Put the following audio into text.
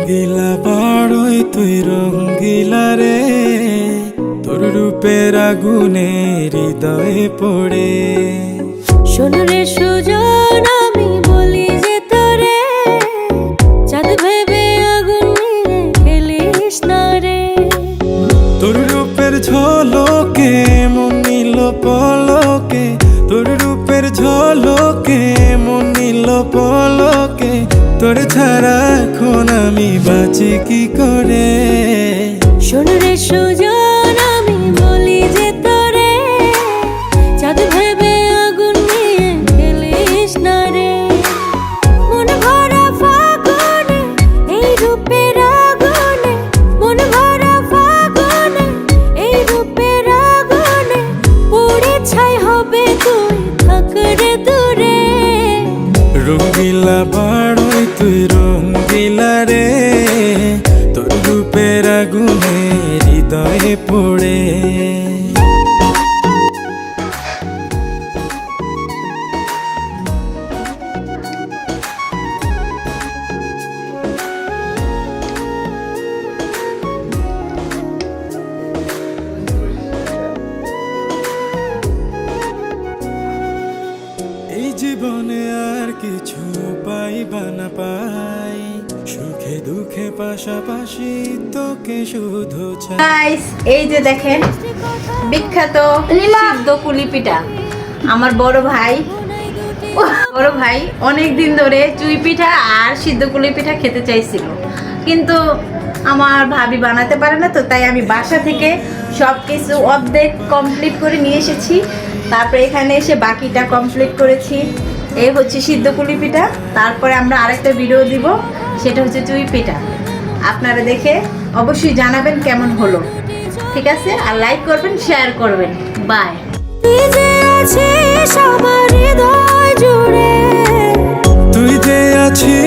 রঙ্গিলা বাড়ই তুই রঙ্গিলা রে, তোর রূপের আগুনে হৃদয়ে পড়ে। শোন রে সুজন, আমি বলি যে তোরে, চাঁদ ভেবে আগুন নিয়ে খেলিস না রে। তোর রূপের ঝলকে মন নিল পলকে, তোর রূপের ঝলকে মন নিল পলকে, তোর ছাড়া এখন আমি বাঁচি কি করে। শোন রে সুজন, আমি বলি যে তোরে, চাঁদ ভেবে আগুন নিয়ে খেলিস না রে। মন ভরা ফাগুনে এই রূপের আগুনে, মন ভরা ফাগুনে এই রূপের আগুনে, পুড়ে ছাই হবে তুই থাক রে দূরে। রঙ্গিলা বাড়ই তুই রঙ্গিলা রে, তোর রূপের আগুনে হৃদয়ে পড়ে। এই জীবনে আর কিছু পাইবা না পাই, সুখে দুঃখে পাশাপাশি তোকে শুধু চাই। গাইস, এই যে দেখেন বিখ্যাত সিদ্ধ কুলি পিঠা। আমার বড় ভাই অনেক দিন ধরে চুই পিঠা আর সিদ্ধ কুলি পিঠা খেতে চাইছিল, কিন্তু আমার ভাবি বানাতে পারে না, তো তাই আমি বাসা থেকে সব কিছু অর্ধেক কমপ্লিট করে নিয়ে এসেছি। তারপরে এখানে এসে বাকিটা কমপ্লিট করেছি। এই হচ্ছে সিদ্ধ কুলি পিঠা। তারপরে আমরা আরেকটা ভিডিও দিব, সেটা হচ্ছে চুই পিঠা। আপনারা দেখে অবশ্যই জানাবেন কেমন হলো, ঠিক আছে? আর লাইক করবেন, শেয়ার করবেন। বাই। তুই যে আছিস আমার হৃদয় জুড়ে, তুই যে আছিস